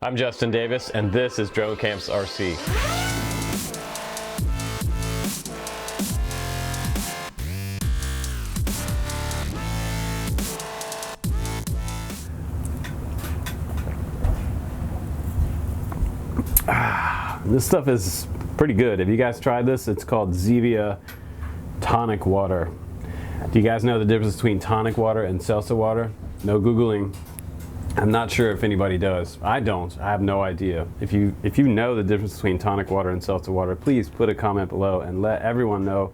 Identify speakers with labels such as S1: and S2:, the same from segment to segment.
S1: I'm Justin Davis, and this is Drone Camps RC. This stuff is pretty good. Have you guys tried this? It's called Zevia tonic water. Do you guys know the difference between tonic water and seltzer water? No Googling. I'm not sure if anybody does. I don't. I have no idea. If you know the difference between tonic water and seltzer water, please put a comment below and let everyone know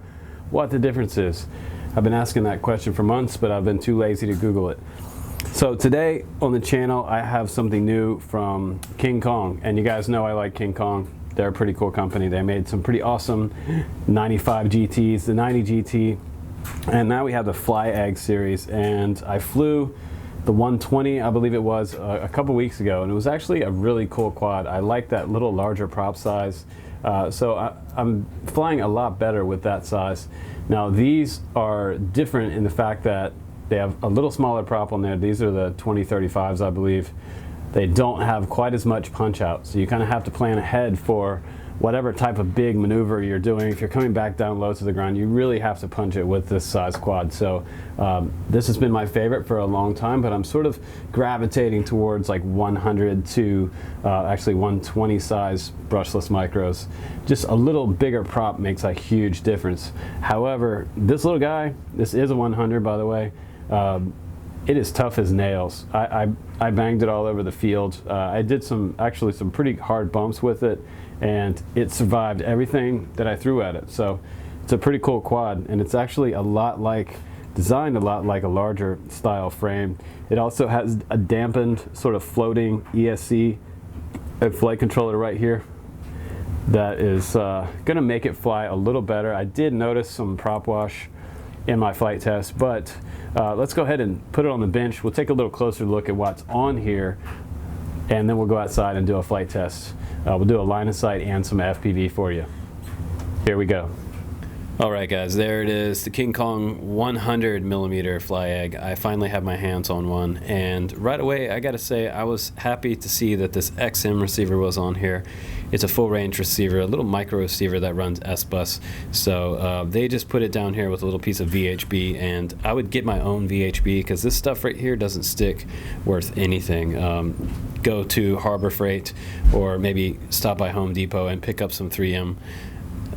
S1: what the difference is. I've been asking that question for months, but I've been too lazy to Google it. So today on the channel, I have something new from Kingkong, and you guys know I like Kingkong. They're a pretty cool company. They made some pretty awesome 95 GTs, the 90 GT, and now we have the Fly Egg series, and I flew the 120, I believe it was, a couple weeks ago, and it was actually a really cool quad. I like that little larger prop size, so I'm flying a lot better with that size. Now these are different in the fact that they have a little smaller prop on there. These are the 2035s, I believe. They don't have quite as much punch out, so you kind of have to plan ahead for whatever type of big maneuver you're doing. If you're coming back down low to the ground, you really have to punch it with this size quad. So this has been my favorite for a long time, but I'm sort of gravitating towards like 100 to actually 120 size brushless micros. Just a little bigger prop makes a huge difference. However, this little guy, this is a 100 by the way, it is tough as nails. I banged it all over the field. I did some pretty hard bumps with it, and it survived everything that I threw at it. So it's a pretty cool quad, and it's actually designed a lot like a larger style frame. It also has a dampened sort of floating ESC flight controller right here that is gonna make it fly a little better. I did notice some prop wash in my flight test, but let's go ahead and put it on the bench. We'll take a little closer look at what's on here, and then we'll go outside and do a flight test. We'll do a line of sight and some FPV for you. Here we go. All right guys, there it is, the Kingkong 100mm Fly Egg. I finally have my hands on one, and right away I gotta say I was happy to see that this XM receiver was on here. It's a full range receiver, a little micro receiver that runs S-Bus. So they just put it down here with a little piece of VHB, and I would get my own VHB because this stuff right here doesn't stick worth anything. Go to Harbor Freight or maybe stop by Home Depot and pick up some 3M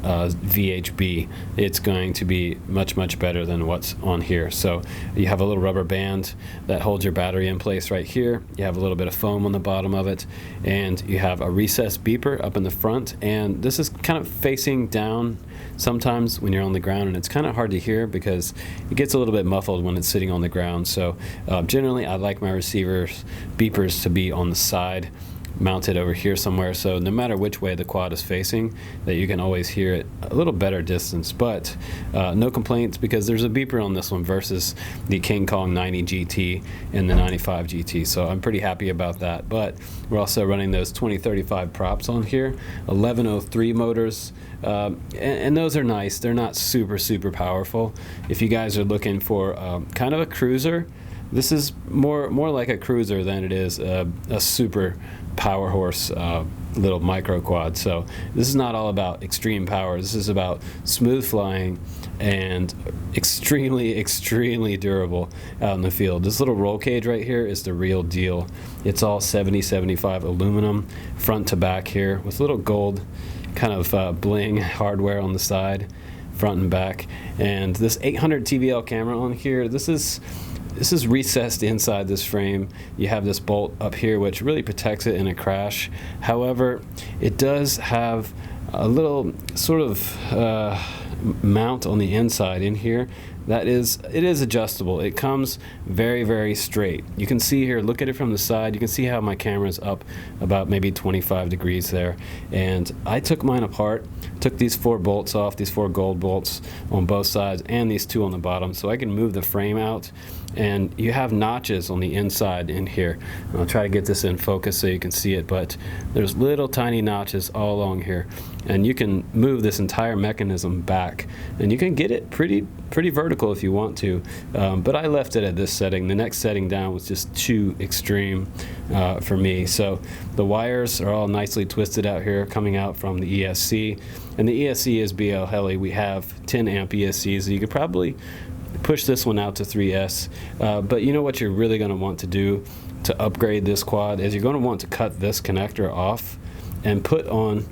S1: VHB. It's going to be much better than what's on here. So you have a little rubber band that holds your battery in place right here. You have a little bit of foam on the bottom of it, and you have a recessed beeper up in the front, and this is kind of facing down sometimes when you're on the ground, and it's kind of hard to hear because it gets a little bit muffled when it's sitting on the ground. So generally I like my receivers beepers to be on the side, mounted over here somewhere, so no matter which way the quad is facing, that you can always hear it a little better distance. But no complaints, because there's a beeper on this one versus the Kingkong 90 GT and the 95 GT, so I'm pretty happy about that. But we're also running those 2035 props on here, 1103 motors, and those are nice. They're not super powerful. If you guys are looking for kind of a cruiser, this is more like a cruiser than it is a super power horse little micro quad. So this is not all about extreme power. This is about smooth flying and extremely durable out in the field. This little roll cage right here is the real deal. It's all 70/75 aluminum front to back here with little gold kind of bling hardware on the side, front and back. And this 800 TVL camera on here, this is recessed inside this frame. You have this bolt up here which really protects it in a crash. However, it does have a little sort of mount on the inside in here it is adjustable. It comes very straight. You can see here, look at it from the side, you can see how my camera's up about maybe 25 degrees there, and I took mine apart, took these 4 bolts off, these 4 gold bolts on both sides and these 2 on the bottom, so I can move the frame out, and you have notches on the inside in here. I'll try to get this in focus so you can see it, but there's little tiny notches all along here, and you can move this entire mechanism back, and you can get it pretty vertical. vertical if you want to, but I left it at this setting. The next setting down was just too extreme for me. So the wires are all nicely twisted out here coming out from the ESC, and the ESC is BL Heli. We have 10 amp ESCs, so you could probably push this one out to 3S, but you know what you're really going to want to do to upgrade this quad is you're going to want to cut this connector off and put on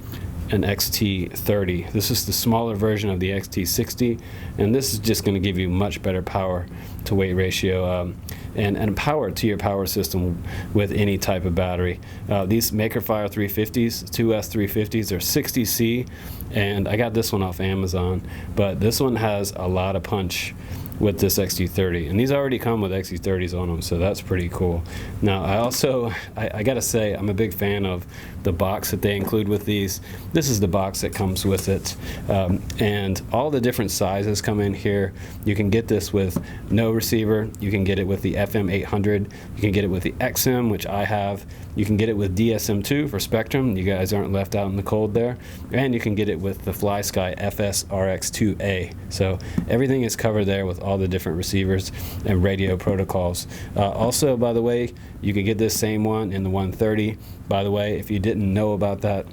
S1: an XT30. This is the smaller version of the XT60, and this is just going to give you much better power to weight ratio and power to your power system with any type of battery. These Makerfire 350s, 2S 350s, are 60C, and I got this one off Amazon, but this one has a lot of punch with this XT30, and these already come with XT30s on them, so that's pretty cool. Now I gotta say, I'm a big fan of the box that they include with these. This is the box that comes with it, and all the different sizes come in here. You can get this with no receiver, you can get it with the FM 800, you can get it with the XM, which I have, you can get it with DSM2 for Spectrum, you guys aren't left out in the cold there, and you can get it with the FrSky FS RX2A. So everything is covered there with all the different receivers and radio protocols. Also, by the way, you could get this same one in the 130. By the way, if you didn't know about that,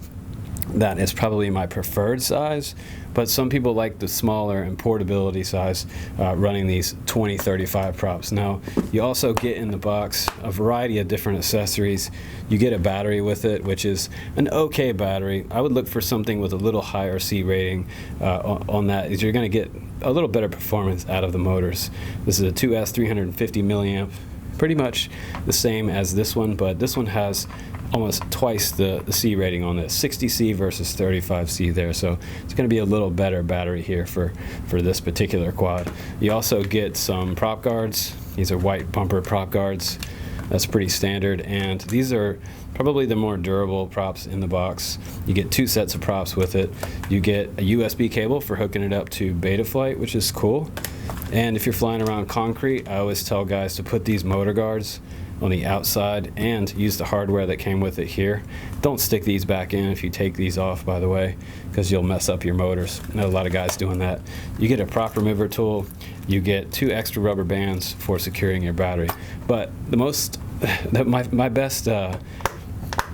S1: that is probably my preferred size, but some people like the smaller and portability size running these 2035 props. Now, you also get in the box a variety of different accessories. You get a battery with it, which is an okay battery. I would look for something with a little higher C rating on that, is you're going to get a little better performance out of the motors. This is a 2S 350 milliamp, pretty much the same as this one, but this one has almost twice the C rating on this, 60C versus 35C there, so it's going to be a little better battery here for this particular quad. You also get some prop guards. These are white bumper prop guards. That's pretty standard, and these are probably the more durable props in the box. You get 2 sets of props with it. You get a USB cable for hooking it up to Betaflight, which is cool. And if you're flying around concrete, I always tell guys to put these motor guards on the outside and use the hardware that came with it here. Don't stick these back in if you take these off, by the way, because you'll mess up your motors. I know a lot of guys doing that. You get a prop remover tool. You get 2 extra rubber bands for securing your battery. But the most, my best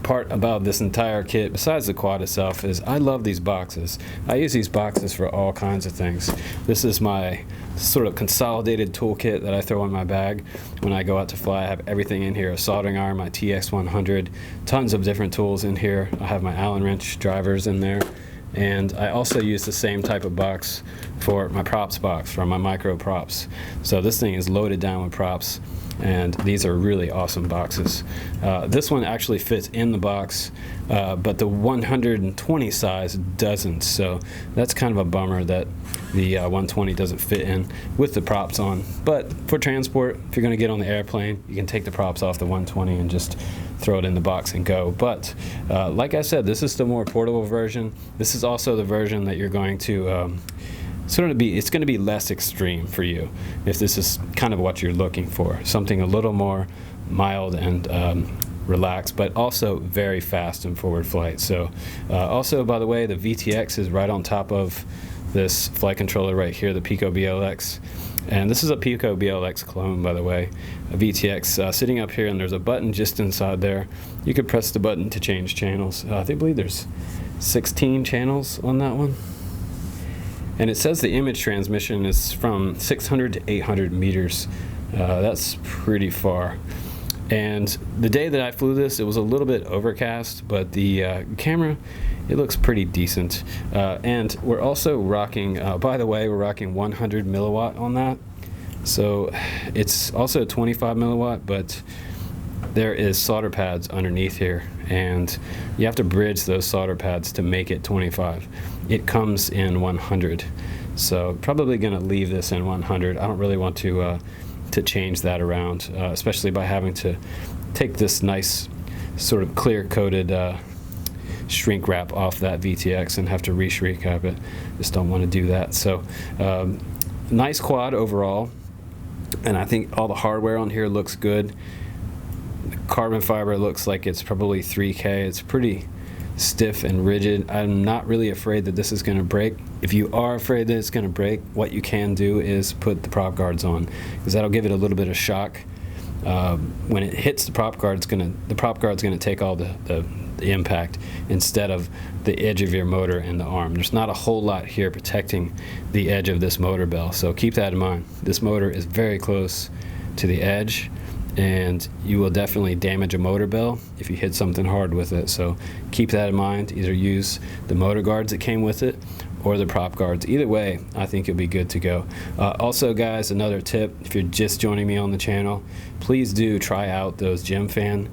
S1: part about this entire kit, besides the quad itself, is I love these boxes. I use these boxes for all kinds of things. This is my sort of consolidated toolkit that I throw in my bag when I go out to fly. I have everything in here: a soldering iron, my TX100, tons of different tools in here. I have my Allen wrench drivers in there, and I also use the same type of box for my props box, for my micro props. So this thing is loaded down with props, and these are really awesome boxes. This one actually fits in the box, but the 120 size doesn't, so that's kind of a bummer that the 120 doesn't fit in with the props on. But for transport, if you're going to get on the airplane, you can take the props off the 120 and just throw it in the box and go. But like I said, this is the more portable version. This is also the version that you're going to it's going to be less extreme for you if this is kind of what you're looking for, something a little more mild and relaxed, but also very fast in forward flight. So also, by the way, the VTX is right on top of this flight controller right here, the Pico BLX, and this is a Pico BLX clone, by the way, a VTX sitting up here, and there's a button just inside there. You could press the button to change channels. I believe there's 16 channels on that one. And it says the image transmission is from 600 to 800 meters. That's pretty far. And the day that I flew this, it was a little bit overcast, but the camera, it looks pretty decent. And we're also rocking, by the way, we're rocking 100 milliwatt on that. So it's also 25 milliwatt, but there is solder pads underneath here, and you have to bridge those solder pads to make it 25. It comes in 100, so probably going to leave this in 100. I don't really want to change that around, especially by having to take this nice sort of clear-coated shrink wrap off that VTX and have to re-shrink wrap it. Just don't want to do that. So nice quad overall, and I think all the hardware on here looks good. Carbon fiber looks like it's probably 3K. It's pretty stiff and rigid. I'm not really afraid that this is going to break. If you are afraid that it's going to break, what you can do is put the prop guards on, because that'll give it a little bit of shock. When it hits the prop guard, the prop guard's going to take all the impact instead of the edge of your motor and the arm. There's not a whole lot here protecting the edge of this motor bell, so keep that in mind. This motor is very close to the edge, and you will definitely damage a motor bell if you hit something hard with it, so keep that in mind. Either use the motor guards that came with it or the prop guards. Either way, I think you'll be good to go. Also guys, another tip, if you're just joining me on the channel, please do try out those Gemfan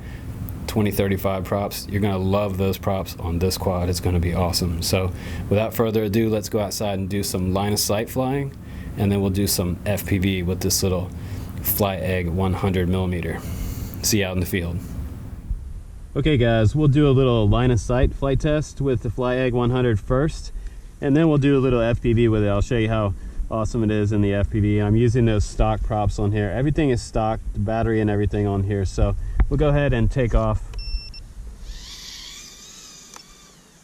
S1: 2035 props. You're gonna love those props on this quad. It's gonna be awesome. So without further ado, let's go outside and do some line of sight flying, and then we'll do some FPV with this little Fly Egg 100mm. See you out in the field. Okay guys, we'll do a little line of sight flight test with the Fly Egg 100 first, and then we'll do a little FPV with it. I'll show you how awesome it is in the FPV. I'm using those stock props on here. Everything is stock, the battery and everything on here. So we'll go ahead and take off.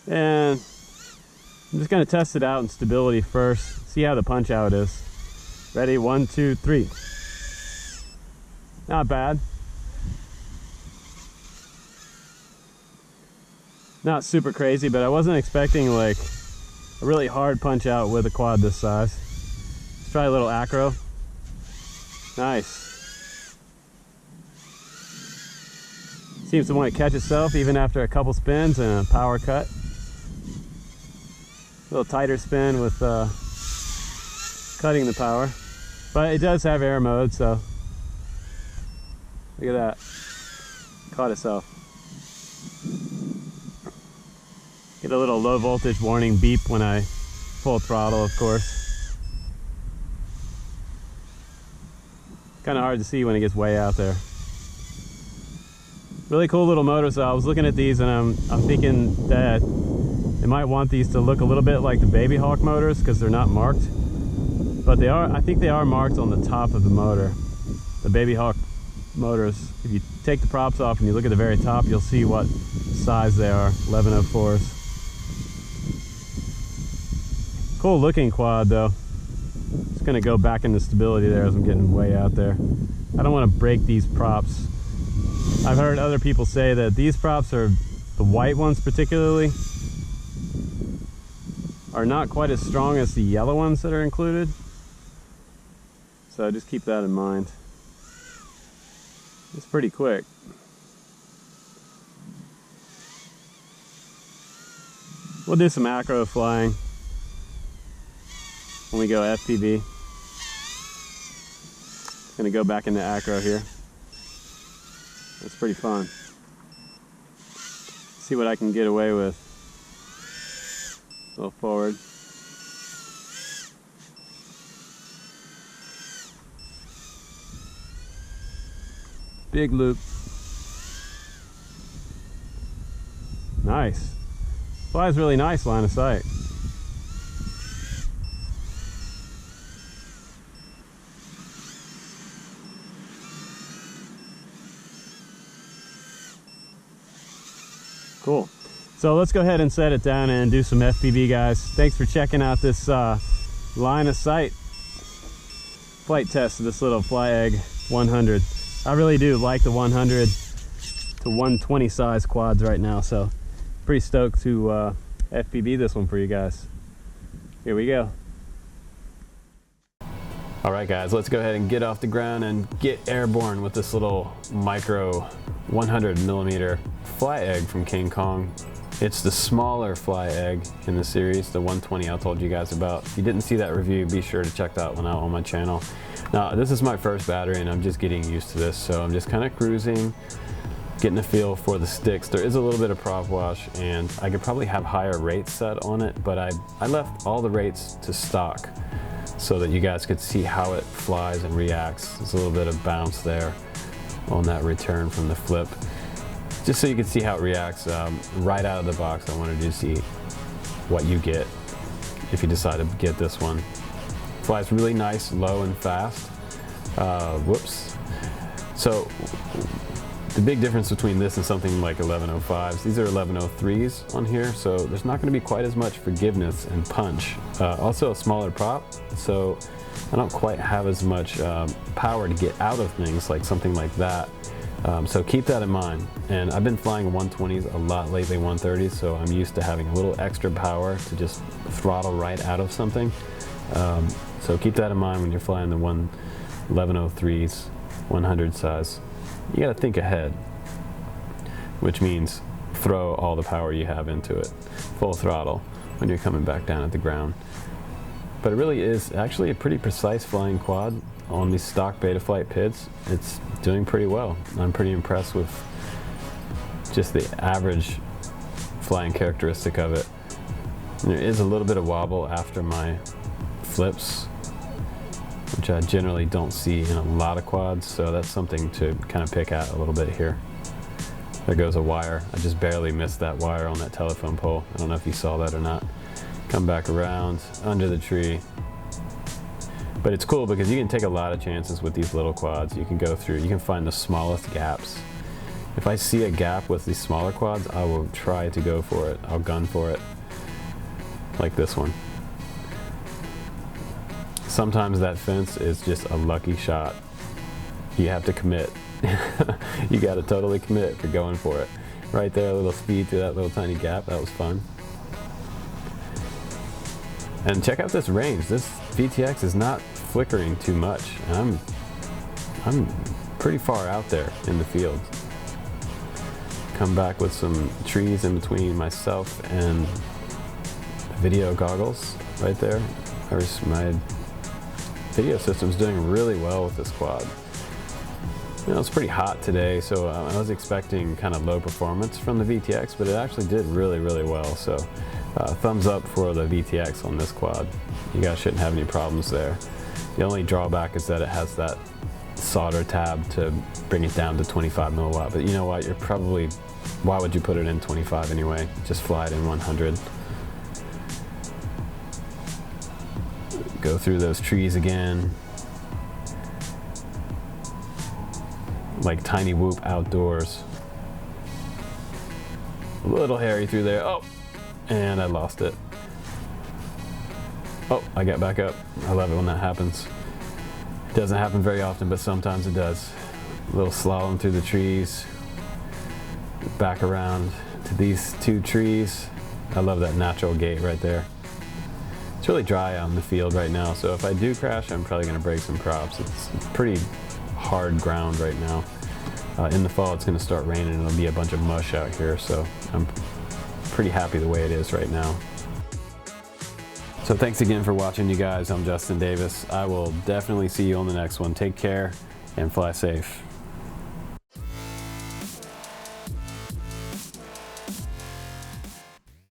S1: And I'm just gonna test it out in stability first, see how the punch out is. Ready, 1, 2, 3. Not bad. Not super crazy, but I wasn't expecting like a really hard punch out with a quad this size. Let's try a little acro. Nice. Seems to want to catch itself even after a couple spins and a power cut. A little tighter spin with cutting the power. But it does have air mode, so look at that. Caught itself. Get a little low voltage warning beep when I full throttle, of course. Kind of hard to see when it gets way out there. Really cool little motor. So I was looking at these and I'm thinking that they might want these to look a little bit like the Babyhawk motors because they're not marked. But they are, I think they are marked on the top of the motor. The Babyhawk motors, if you take the props off and you look at the very top, you'll see what size they are, 1104s. Cool looking quad though. Just gonna go back into stability there as I'm getting way out there. I don't want to break these props. I've heard other people say that these props, are the white ones particularly, are not quite as strong as the yellow ones that are included. So just keep that in mind. It's pretty quick. We'll do some acro flying when we go FPV. Gonna go back into acro here. That's pretty fun. See what I can get away with. A little forward. Big loop. Nice. Flies really nice line of sight. Cool. So let's go ahead and set it down and do some FPV, guys. Thanks for checking out this line of sight flight test of this little Fly Egg 100. I really do like the 100 to 120 size quads right now, so pretty stoked to FPV this one for you guys. Here we go. All right guys, let's go ahead and get off the ground and get airborne with this little micro 100mm Fly Egg from Kingkong. It's the smaller Fly Egg in the series, the 120 I told you guys about. If you didn't see that review, be sure to check that one out on my channel. Now, this is my first battery and I'm just getting used to this, so I'm just kind of cruising, getting a feel for the sticks. There is a little bit of prop wash and I could probably have higher rates set on it, but I left all the rates to stock so that you guys could see how it flies and reacts. There's a little bit of bounce there on that return from the flip. Just so you can see how it reacts right out of the box. I wanted you to see what you get if you decide to get this one. Flies really nice, low and fast. Whoops. So The big difference between this and something like 1105s, these are 1103s on here, so there's not going to be quite as much forgiveness and punch. Also a smaller prop, so I don't quite have as much power to get out of things like something like that. So keep that in mind. And I've been flying 120s a lot lately, 130s, so I'm used to having a little extra power to just throttle right out of something. So keep that in mind when you're flying the 1103s, 100 size. You gotta think ahead, which means throw all the power you have into it, full throttle, when you're coming back down at the ground. But it really is actually a pretty precise flying quad on these stock Betaflight PIDs. It's doing pretty well. I'm pretty impressed with just the average flying characteristic of it. There is a little bit of wobble after my flips, which I generally don't see in a lot of quads, so that's something to kind of pick at a little bit here. There goes a wire. I just barely missed that wire on that telephone pole. I don't know if you saw that or not. Come back around under the tree. But it's cool because you can take a lot of chances with these little quads. You can go through, you can find the smallest gaps. If I see a gap with these smaller quads, I will try to go for it. I'll gun for it, like this one. Sometimes that fence is just a lucky shot. You have to commit. You got to totally commit for going for it. Right there, a little speed through that little tiny gap. That was fun. And check out this range. This VTX is not flickering too much. And I'm pretty far out there in the field. Come back with some trees in between myself and the video goggles right there. My video system's doing really well with this quad. You know, it's pretty hot today, so I was expecting kind of low performance from the VTX, but it actually did really, really well. So thumbs up for the VTX on this quad. You guys shouldn't have any problems there. The only drawback is that it has that solder tab to bring it down to 25 milliwatt, but you know what, why would you put it in 25 anyway? Just fly it in 100. Go through those trees again. Like Tiny Whoop outdoors. A little hairy through there. Oh, and I lost it. Oh, I got back up. I love it when that happens. It doesn't happen very often, but sometimes it does. A little slalom through the trees. Back around to these two trees. I love that natural gate right there. It's really dry out in the field right now, so if I do crash, I'm probably going to break some props. It's pretty hard ground right now. In the fall, it's going to start raining and it'll be a bunch of mush out here, so I'm pretty happy the way it is right now. So thanks again for watching, you guys. I'm Justin Davis. I will definitely see you on the next one. Take care and fly safe.